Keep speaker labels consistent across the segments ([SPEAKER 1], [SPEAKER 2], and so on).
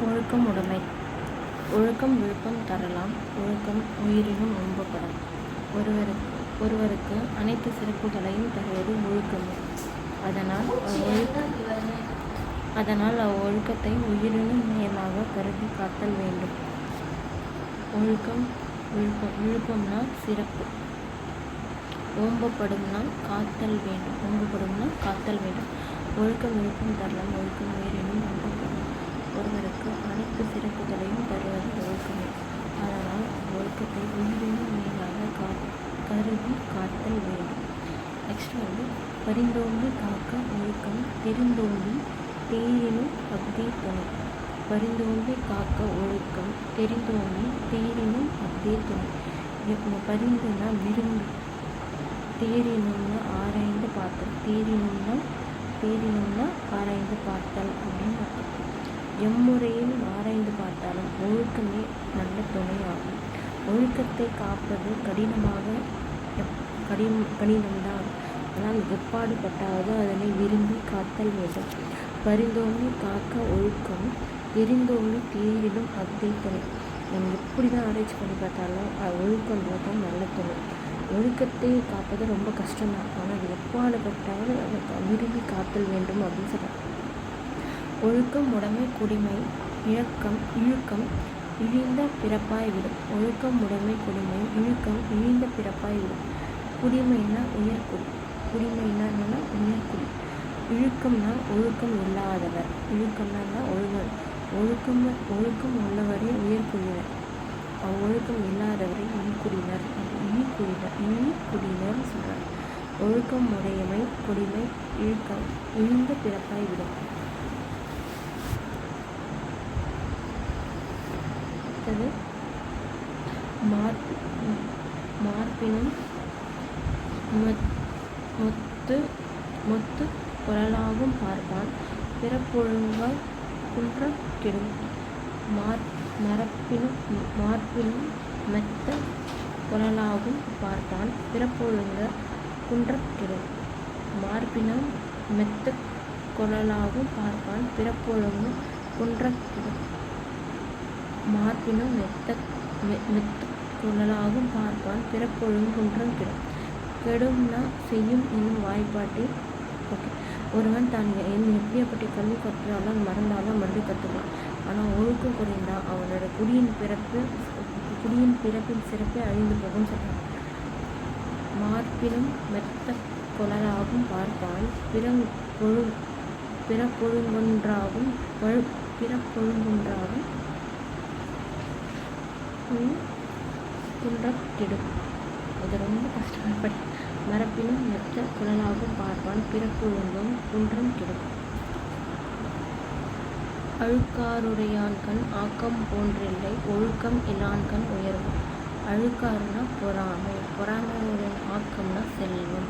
[SPEAKER 1] ஒழுக்கம் உடைமை. ஒழுக்கம் விழுப்பம் தரலாம். ஒழுக்கம் உயிரினும் ஓம்பப்படும். ஒருவருக்கு அனைத்து சிறப்புகளையும் தருவது ஒழுக்கமே. அதனால் அவ்வொழுக்கத்தை உயிரினும் மேலாக கருதி காத்தல் வேண்டும். ஒழுக்கம் விழுப்பம்னா சிறப்பு, ஓம்பப்படும்னா காத்தல் வேண்டும். ஒழுக்கம் விழுப்பம் தரலாம். ஒழுக்கம் உயிரினும் ஓம்பப்படும். ஒருவருக்கு அனைத்து சிறப்புகளையும் தருவது ஒழுக்கமே. அதனால் ஒழுக்கத்தை உயிரினும் மேலாக கருதி காத்தல் வேண்டும். நெக்ஸ்ட் பரிந்தோம்பி காக்க ஒழுக்கம் தெரிந்தோம்பி தேரினும் அஃதே துணை. பரிந்தோம்பி காக்க ஒழுக்கம் தெரிந்தோம்பி தேரினும் அஃதே துணை. பரிந்துனா விரும்பி, தேரினும்னா ஆராய்ந்து பார்த்தல். தேரினும்னா ஆராய்ந்து பார்த்தல் அப்படின்னு அர்த்தம். எம்முறையில் ஆராய்ந்து பார்த்தாலும் ஒழுக்கமே நல்ல துணையாகும். ஒழுக்கத்தை காப்பது கடினம்தான். ஆனால் எப்பாடுபட்டாவது அதனை விரும்பி காத்தல் வேண்டும். பரிந்தோம்பி காக்க ஒழுக்கம் தெரிந்தோம்பி தேரினும் அஃதே துணை. நம்ம எப்படி தான் ஆராய்ச்சி பண்ணி பார்த்தாலும் ஒழுக்கம்ன்றது நல்ல துணை. ஒழுக்கத்தை காப்பது ரொம்ப கஷ்டம்தான். ஆனால் அது எப்பாடுபட்டாவது அதை விரும்பி காத்தல் வேண்டும் அப்படின்னு சொல்கிறாங்க. ஒழுக்கம் உடைமை குடிமை இழுக்கம் இழிந்த பிறப்பாய் விடும். ஒழுக்கம் உடைமை குடிமை இழுக்கம் இழிந்த பிறப்பாய் விடும். குடிமைனா உயர்குடி. குடிமைனா என்னன்னா உயர்குடி. இழுக்கம்னா ஒழுக்கம் இல்லாதவர். இழுக்கம்னா ஒழுக்கம் உள்ளவரே உயர்குடியினர். ஒழுக்கம் இல்லாதவரை இழிகுடியினர் சொல்றார். ஒழுக்கம் உடைமை குடிமை இழுக்கம் இழிந்த பிறப்பாய் விடும். மார்பினும் மொத்து குரலாகும் பார்ப்பான் பிறப்பொழுங்கால் குன்றம் கெடும். மார்பினும் மெத்த குரலாகும் பார்ப்பான் பிறப்பொழுங்க குன்றம் கெடும். மார்பினும் மெத்த குரலாகும் பார்ப்பான் பிறப்பொழுங்கு குன்றம் கெடும். மார்பினும் மெத்த குரலாகும் பார்ப்பான் பிறப்பொழுங்கு குன்றம் கெடும். கெடும்னா செய்யும் என்னும் வாய்ப்பாட்டில் ஒருவன் தான் எப்படியாப்பட்ட கல்வி கற்றாலும் மறந்தாலும் மறுபடியும் கற்றுக்கலாம். ஆனால் ஒழுக்கம் குறைந்தால் அவனோட குடியின் பிறப்பின் சிறப்பை அழிந்து போகும் சொல்கிறான். மார்பினும் மெத்த குரலாகும் பார்ப்பான் பிறப்பொழுங்கொன்றாகும் குன்றம் கெடும். அது ரொம்ப கஷ்டப்படி. மரப்பினும் மெத்த குரலாகும் பார்ப்பான் பிறப்பொழுங்கும் குன்றம் கெடும். அழுக்காருடையான்கண் ஆக்கம் போன்றில்லை ஒழுக்கம் இல்லான்கண் உயர்வு. அழுக்காறுனா பொறாமையுடைய ஆக்கம்னா செல்வம்.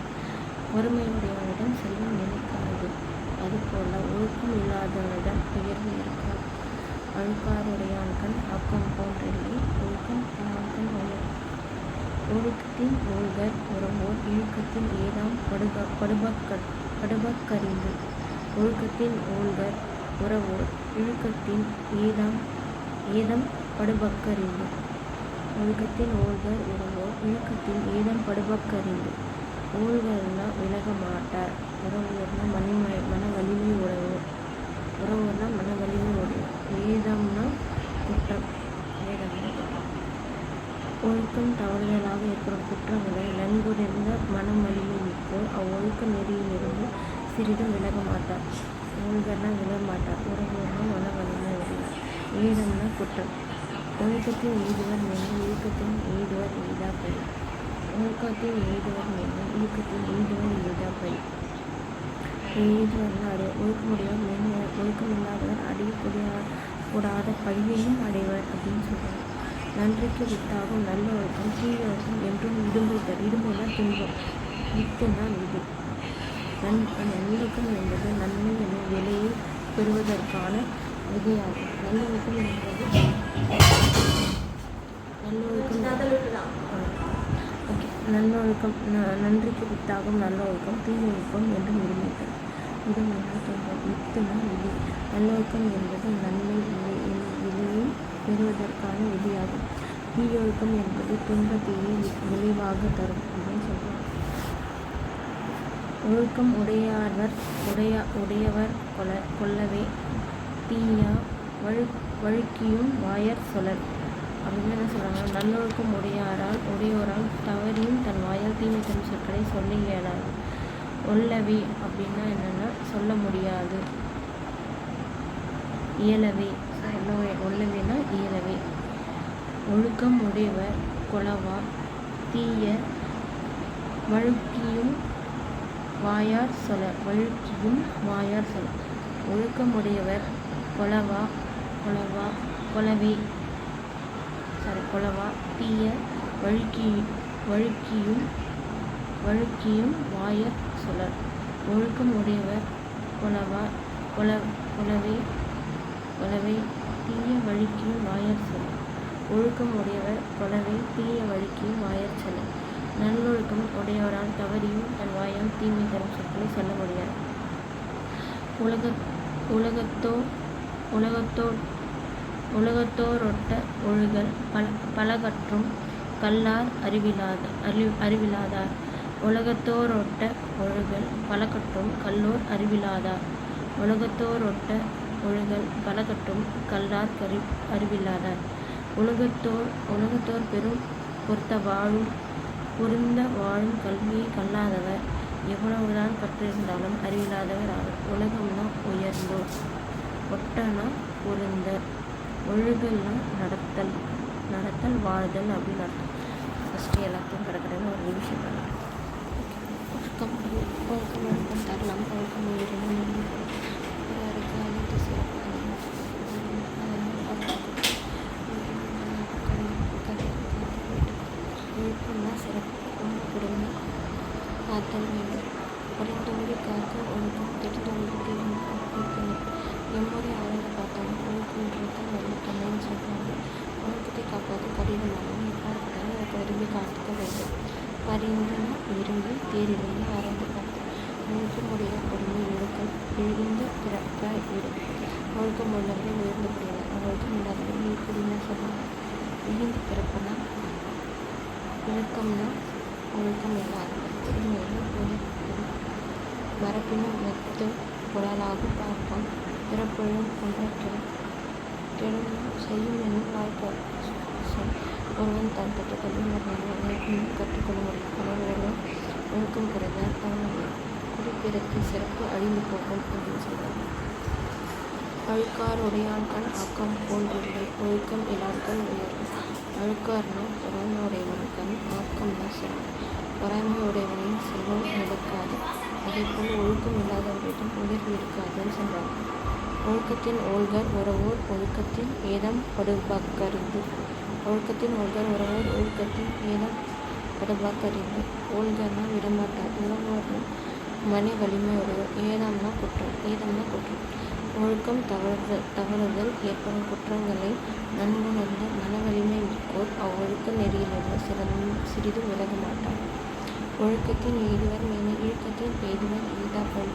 [SPEAKER 1] பொறுமையுடையவனிடம் செல்வம் நிலைக்காது. அதுபோல ஒழுக்கம் இல்லாதவனிடம் உயர்வு இருக்காது. அழுக்காருடையான்கண் ஆக்கம் போன்றில்லை ஒழுக்கம் இல்லான்கண் உயர்வு. ஒழுக்கத்தின் ஓள்கர் உறவோர் இழுக்கத்தின் ஏதாம் படுபக்கறிந்து. ஒழுக்கத்தின் ஓள்கர் உறவோர் இழுக்கத்தின் ஏதம் படுபக்கறிந்து. ஒழுக்கத்தின் ஓள்கர் உறவோர் இழுக்கத்தின் ஏதம் படுபக்கறிந்து. ஓள்கர்னா விலக மாட்டார். உறவோர்னா மன வலிமை உடையோர். ஏதம்னா குற்றம். ஒழுக்கம் தவறுதலாக ஏற்படும் குற்றங்களை நன்குறிந்த மனம் வலிமை மிக்கோர் அவ்வொழுக்க நெறியிலிருந்து சிறிதும் விலக மாட்டார். ஓள்கர்னா விலக மாட்டார். உறவோர்னா மன வலிமை உடையார். ஏதம்னா குற்றம். ஒழுக்கத்தில் எய்துவர் மேலும் இழுக்கத்தில் எய்துவர் எய்தா பழி. ஒழுக்கத்தில் எய்துவர் மேலும் இழுக்கத்தில் எய்துவர் எய்தா பழி. எய்துவர்னா ஒழுக்கமுடையவர் மேலும் ஒழுக்கம் இல்லாதவர் அடையக்கூடாத பழியையும் அடைவர் அப்படின்னு சொல்றாங்க. நன்றிக்கு வித்தாகும் நல்ல ஒழுக்கம் தீயொழுக்கம் என்றும் இடும்பை தரும். இடும்பைனா துன்பம், வித்துனா விதி. நல்லொழுக்கம் என்பது நன்மை எனும் விலையை பெறுவதற்கான விதையாகும். நல்லொழுக்கம் நன்றிக்கு வித்தாகும் நல்ல ஒழுக்கம் தீயொழுக்கம் என்றும் இடும்பை தரும். இடும்பைனா துன்பம், வித்துனா விதி. நல்லொழுக்கம் என்பது நன்மை பெறுவதற்கான விதியாகும். தீயொழுக்கம் என்பது துன்பத்தையே விளைவாக தரும் அப்படின்னு சொல்கிறார். ஒழுக்கம் உடையவர் கொள்ளவே தீயா வழுக்கியும் வாயர் சொலல் அப்படின்னு என்ன சொல்கிறாங்க. நல்லொழுக்கம் உடையோரால் தவறியும் தன் வாயால் தீமை தரும் சொற்களை சொல்ல இயலாது. ஒல்லவே அப்படின்னா என்னென்னா சொல்ல முடியாது. இயலவே ஒல்லவேனா இயலவே. ஒழுக்கம் உடையவர் கொளவா தீய வழுக்கியும் வாயார் சொல ஒழுக்கமுடையவர் கொளவா தீய வழுக்கியும் வாயர் சொலர். ஒழுக்கமுடையவர் கொளவை தீய வழுக்கியும் வாயர் சொலர். ஒழுக்கமுடையவர் கொளவை தீய வழுக்கியும் வாயர் சொலர். நல்லொழுக்கம் உடையவரால் தவறியும் தன் வாயால் தீமை தரும் சொற்களை சொல்ல முடியாது. உலகத்தோரொட்ட ஒழுகல் பலகற்றும் கல்லார் அறிவிலாதார். உலகத்தோரொட்ட ஒழுகல் பலகற்றும் கல்லோர் அறிவிலாதார். உலகத்தோரொட்ட ஒழுகல் பலகற்றும் கல்லார் அறிவிலாதார். உலகத்தோர் பெரும் பொருந்த வாழும் கல்வியை கல்லாதவர் எவ்வளவுதான் கற்றிருந்தாலும் அறிவில்லாதவர் ஆவர். உலகம்னா உயர்ந்தோர், ஒட்டனா பொருந்தர், ஒழுகல்னா நடத்தல் வாழ்தல் அப்படின்னு அர்த்தம். ஃபஸ்ட்டு எல்லாத்தையும் கிடக்கிறதுன்னு ஒரு நிமிஷம் பண்ணலாம். ஒழுக்கம் தரலாம். ஒழுக்கம் அனைத்து சிறப்பு ஒழுக்கம்னா சிறப்பு பொறுமை காத்தல் வேண்டும். பரிந்தோடி காக்க ஒழுக்கம் தெரிந்தோடி தீர்வு. எம்முறை ஆழ்ந்து பார்த்தாலும் ஒழுக்கம்ன்றதான் நல்ல தமிழ்னு சொல்கிறாங்க. ஒழுக்கத்தை காப்பது கடினமானவன் எவ்வாறு பார்த்தாலும் அதை விரும்பி காத்துக்க வேண்டும். பரிந்துனா விரும்பி தேரிலிருந்து ஆராய்ந்து பார்த்தேன். ஒழுக்கமுடைய பொறுமை ஒழுக்கம் எழுந்த பிறப்பாய் விடும். ஒழுக்கம் உள்ளவர்கள் உயர்ந்து கூடியவர், ஒழுக்கம் இல்லாதவர்கள் இப்படின்னு சொல்லுவாங்க. விழுந்து பிறப்புனா ஒழுக்கம்னா ஒழுக்கம் இல்லாதவர் உண்மையிலும் ஒழுக்கம் மரபினும் மெத்து குழலாகும் பார்ப்பான் பிறப்பொழும் ஒன்றற்கிடும் செய்யும் என்னும் வாய்ப்பு சொல். ஒருவன் தான் கற்றுக்கொள்ளும் அனைத்தையும் கற்றுக்கொள்ள முடியும். பலவர்களும் ஒழுக்கம் குறைந்தால் அவனுடைய குடிப்பிறப்பு சிறப்பு அழிந்து போகும் அப்படின்னு சொல்கிறாங்க. அழுக்கார் உடையான்கள் ஆக்கம் போன்றில்லை, ஒழுக்கம் இல்லான்கள் உயர்வு. அழுக்கார்னா பொறாமையுடையவனுக்கன், ஆக்கம்னா செல்வம். பொறாமையுடையவனின் செல்வம் நிலைக்காது. அதேபோல் ஒழுக்கம் இல்லாதவர்களிடம் உயர்வு இருக்காதுன்னு சொல்கிறாங்க. ஒழுக்கத்தின் ஓள்கர் உறவோர் ஒழுக்கத்தின் ஏதம் படுபாக்கறிந்து. ஒழுக்கத்தின் ஓள்கர் உறவோர் ஒழுக்கத்தின் ஏதம் படுபாக்கறிந்து. ஓள்கர்னா விடமாட்டார், உறவோர்னா மன வலிமை உடையோர். ஏதம்னா குற்றம். ஒழுக்கம் தவறுதல் ஏற்படும் குற்றங்களை நன்குணர்ந்து மன வலிமை மிக்கோர் அவ்வொழுக்க நெறியிலிருந்து சிறிதும் விலக மாட்டார். ஒழுக்கத்தின் எய்துவர் மேன்மை இழுக்கத்தின் எய்துவர் எய்தாப்பொழி.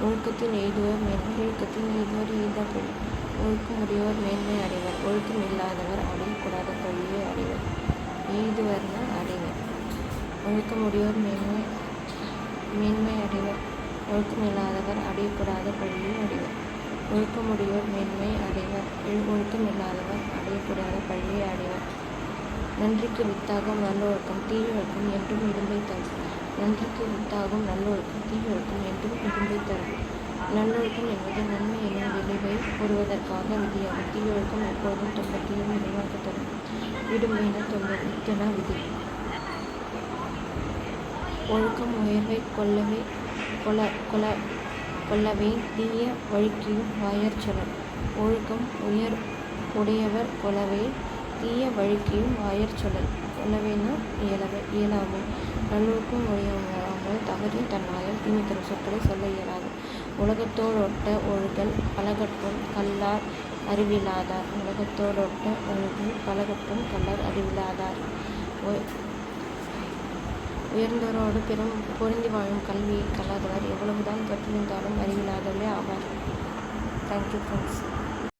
[SPEAKER 1] ஒழுக்கத்தின் எய்துவர் மேன்மை இழுக்கத்தின் எய்துவர் எய்தாப்பொழி. ஒழுக்கமுடையோர் மேன்மை அடைவர், ஒழுக்கம் இல்லாதவர் அடையக்கூடாத பழியை அடைவர். எய்துவர்னா அடைவர். ஒழுக்கமுடையோர் மேன்மை அடைவர், ஒழுக்கம் இல்லாதவர் அடையக்கூடாத பழியை அடைவர். ஒழுக்கமுடையோர் மேன்மை அடைவர், ஒழுக்கம் இல்லாதவர் அடையக்கூடாத பழியை அடைவர். நன்றிக்கு வித்தாகும் நல்லொழுக்கம் தீயொழுக்கம் என்றும் இடும்பை தரும். நன்றிக்கு வித்தாகும் நல்லொழுக்கம் தீயொழுக்கம் என்றும் இடும்பை தரும். நல்லொழுக்கம் என்பது நன்மை எனும் விளைவை கூறுவதற்காக விதியாகும். தீயொழுக்கம் எப்போதும் துன்பத்தையும் விளைவாக தரும். இடும்பைன துன்பத்தின விதி. ஒழுக்கம் உயர்வை கொள்ளவே தீய வழுக்கியும் வாயர் சொலர். ஒழுக்கம் உடையவர் கொளவே தீய வழுக்கியும் வாயர் சொலல். கொள்ளவேனா இயலாமை. நல்லொழுக்கம் உடையவராமல் தவறி தன் வாயால் தீமை தரும் சொற்களை சொல்ல இயலாது. உலகத்தோடொட்ட ஒழுகல் பலகற்றும் கல்லார் அறிவிலாதார். உலகத்தோடொட்ட ஒழுகல் பலகற்றும் கல்லார் அறிவிலாதார். உயர்ந்தோரோடு பெரும் பொருந்தி வாழும் கல்வியை கல்லாதவர் எவ்வளவுதான் கற்றிருந்தாலும் அறிவில்லாதவரே ஆவார். Thank you friends.